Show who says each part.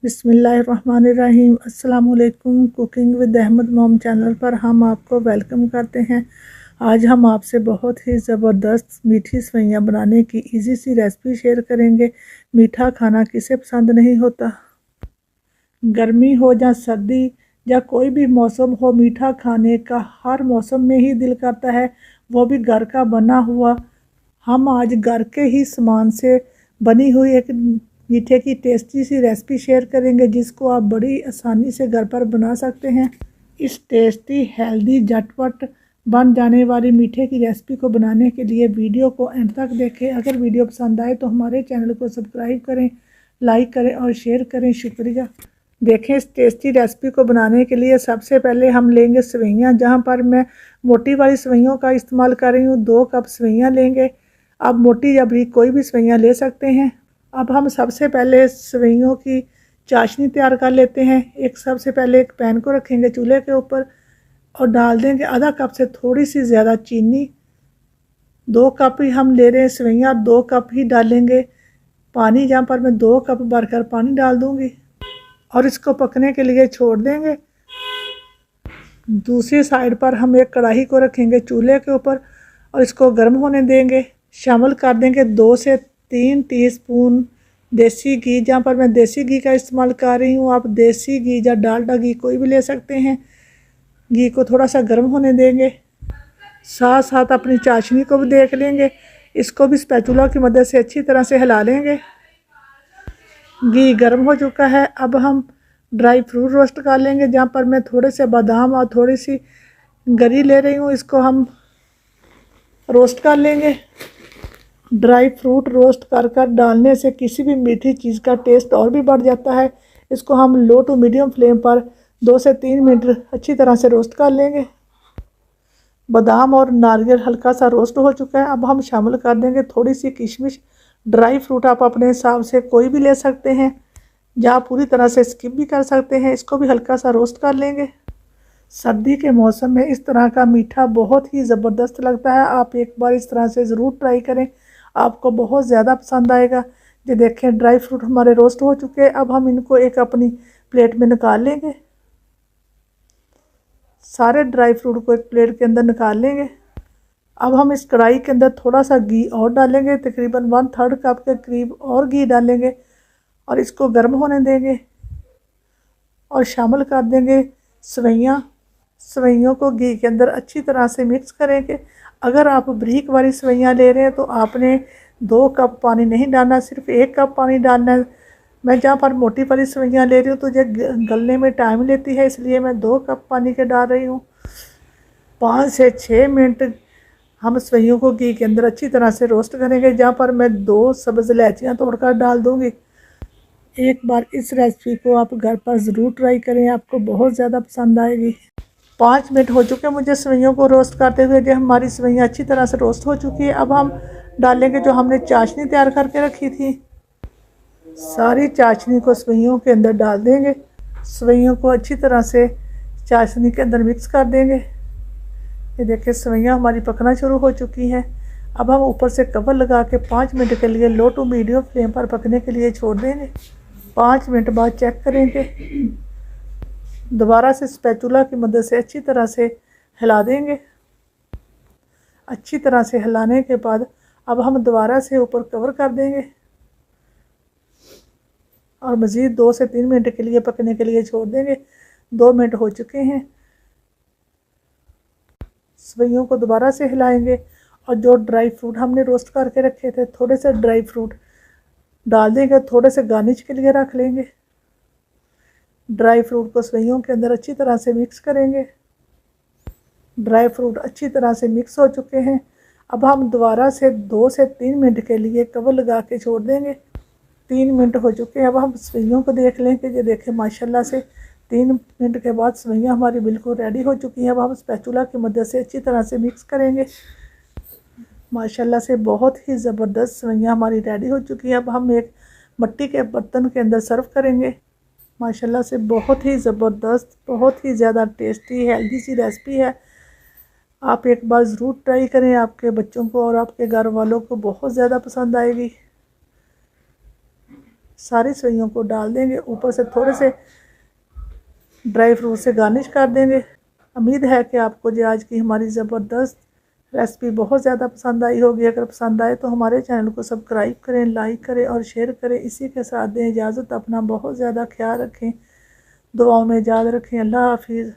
Speaker 1: बिस्मिल्लाहिर्रहमानिर्रहीम। अस्सलाम वालेकुम। Cooking with Ahmad mom channel पर हम आपको वेलकम करते हैं। आज हम आपसे बहुत ही ज़बरदस्त मीठी सेवइयाँ बनाने की इजी सी रेसिपी शेयर करेंगे। मीठा खाना किसे पसंद नहीं होता। गर्मी हो या सर्दी या कोई भी मौसम हो, मीठा खाने का हर मौसम में ही दिल करता है, वो भी घर का बना हुआ। हम आज घर के ही सामान से बनी हुई एक मीठे की टेस्टी सी रेसिपी शेयर करेंगे, जिसको आप बड़ी आसानी से घर पर बना सकते हैं। इस टेस्टी हेल्दी झटपट बन जाने वाली मीठे की रेसिपी को बनाने के लिए वीडियो को एंड तक देखें। अगर वीडियो पसंद आए तो हमारे चैनल को सब्सक्राइब करें, लाइक करें और शेयर करें। शुक्रिया। देखें, इस टेस्टी रेसिपी को बनाने के लिए सबसे पहले हम लेंगे सेवइयाँ। जहाँ पर मैं मोटी वाली सेवइयों का इस्तेमाल कर रही हूँ। 2 कप सेवइयाँ लेंगे। आप मोटी या बारीक कोई भी सेवइयाँ ले सकते हैं। अब हम सबसे पहले सेवइयों की चाशनी तैयार कर लेते हैं। सबसे पहले एक पैन को रखेंगे चूल्हे के ऊपर और डाल देंगे आधा कप से थोड़ी सी ज़्यादा चीनी। 2 कप ही हम ले रहे हैं सेवइयाँ, 2 कप ही डालेंगे पानी। जहाँ पर मैं 2 कप भरकर पानी डाल दूँगी और इसको पकने के लिए छोड़ देंगे। दूसरी साइड पर हम एक कढ़ाई को रखेंगे चूल्हे के ऊपर और इसको गर्म होने देंगे। शामिल कर देंगे 2 से 3 टीस्पून देसी घी। जहाँ पर मैं देसी घी का इस्तेमाल कर रही हूँ, आप देसी घी या डालडा घी कोई भी ले सकते हैं। घी को थोड़ा सा गर्म होने देंगे। साथ साथ अपनी चाशनी को भी देख लेंगे। इसको भी स्पैचुला की मदद से अच्छी तरह से हिला लेंगे। घी गर्म हो चुका है। अब हम ड्राई फ्रूट रोस्ट कर लेंगे। जहाँ पर मैं थोड़े से बादाम और थोड़ी सी गरी ले रही हूँ, इसको हम रोस्ट कर लेंगे। ड्राई फ्रूट रोस्ट कर डालने से किसी भी मीठी चीज़ का टेस्ट और भी बढ़ जाता है। इसको हम लो टू मीडियम फ्लेम पर 2 से 3 मिनट अच्छी तरह से रोस्ट कर लेंगे। बादाम और नारियल हल्का सा रोस्ट हो चुका है। अब हम शामिल कर देंगे थोड़ी सी किशमिश। ड्राई फ्रूट आप अपने हिसाब से कोई भी ले सकते हैं या पूरी तरह से स्किप भी कर सकते हैं। इसको भी हल्का सा रोस्ट कर लेंगे। सर्दी के मौसम में इस तरह का मीठा बहुत ही ज़बरदस्त लगता है। आप एक बार इस तरह से ज़रूर ट्राई करें, आपको बहुत ज़्यादा पसंद आएगा। ये देखें, ड्राई फ्रूट हमारे रोस्ट हो चुके हैं। अब हम इनको एक अपनी प्लेट में निकाल लेंगे। सारे ड्राई फ्रूट को एक प्लेट के अंदर निकाल लेंगे। अब हम इस कढ़ाई के अंदर थोड़ा सा घी और डालेंगे, तकरीबन 1/3 कप के करीब और घी डालेंगे और इसको गर्म होने देंगे और शामिल कर देंगे सेवइयाँ। सेवइयों को घी के अंदर अच्छी तरह से मिक्स करेंगे। अगर आप बारीक वाली सेवइयाँ ले रहे हैं तो आपने 2 कप पानी नहीं डालना, सिर्फ 1 कप पानी डालना है। मैं जहाँ पर मोटी वाली सेवइयाँ ले रही हूँ तो ये गलने में टाइम लेती है, इसलिए मैं 2 कप पानी के डाल रही हूँ। 5 से 6 मिनट हम सेवइयों को घी के अंदर अच्छी तरह से रोस्ट करेंगे। जहाँ पर मैं 2 सब्ज़ इलायचियाँ तोड़कर डाल दूँगी। एक बार इस रेसिपी को आप घर पर ज़रूर ट्राई करें, आपको बहुत ज़्यादा पसंद आएगी। 5 मिनट हो चुके मुझे सेवइयों को रोस्ट करते हुए। जो हमारी सेवइयाँ अच्छी तरह से रोस्ट हो चुकी है, अब हम डालेंगे जो हमने चाशनी तैयार करके रखी थी। सारी चाशनी को सेवइयों के अंदर डाल देंगे। सेवइयों को अच्छी तरह से चाशनी के अंदर मिक्स कर देंगे। ये देखिए, सेवइयाँ हमारी पकना शुरू हो चुकी हैं। अब हम ऊपर से कवर लगा के 5 मिनट के लिए लो टू मीडियम फ्लेम पर पकने के लिए छोड़ देंगे। 5 मिनट बाद चेक करेंगे। दोबारा से स्पैचुला की मदद से अच्छी तरह से हिला देंगे। अच्छी तरह से हिलाने के बाद अब हम दोबारा से ऊपर कवर कर देंगे और मज़ीद 2 से 3 मिनट के लिए पकने के लिए छोड़ देंगे। 2 मिनट हो चुके हैं। सेवइयों को दोबारा से हिलाएंगे और जो ड्राई फ्रूट हमने रोस्ट करके रखे थे, थोड़े से ड्राई फ्रूट डाल देंगे, थोड़े से गार्निश के लिए रख लेंगे। ड्राई फ्रूट को सेवइयों के अंदर अच्छी तरह से मिक्स करेंगे। ड्राई फ्रूट अच्छी तरह से मिक्स हो चुके हैं। अब हम दोबारा से 2 से 3 मिनट के लिए कवर लगा के छोड़ देंगे। 3 मिनट हो चुके हैं। अब हम सेवइयों को देख लें कि ये देखें, माशाल्लाह से 3 मिनट के बाद सेवइयाँ हमारी बिल्कुल रेडी हो चुकी हैं। अब हम स्पैचुला की मदद से अच्छी तरह से मिक्स करेंगे। माशाल्लाह से बहुत ही ज़बरदस्त सेवइयाँ हमारी रेडी हो चुकी हैं। अब हम एक मिट्टी के बर्तन के अंदर सर्व करेंगे। माशाल्लाह से बहुत ही ज़बरदस्त, बहुत ही ज़्यादा टेस्टी हेल्दी सी रेसिपी है। आप एक बार ज़रूर ट्राई करें, आपके बच्चों को और आपके घर वालों को बहुत ज़्यादा पसंद आएगी। सारी सवैयों को डाल देंगे। ऊपर से थोड़े से ड्राई फ्रूट से गार्निश कर देंगे। उम्मीद है कि आपको जो आज की हमारी ज़बरदस्त रेसिपी बहुत ज़्यादा पसंद आई होगी। अगर पसंद आए तो हमारे चैनल को सब्सक्राइब करें, लाइक करें और शेयर करें। इसी के साथ दें इजाज़त। अपना बहुत ज़्यादा ख्याल रखें, दुआओं में याद रखें। अल्लाह हाफिज़।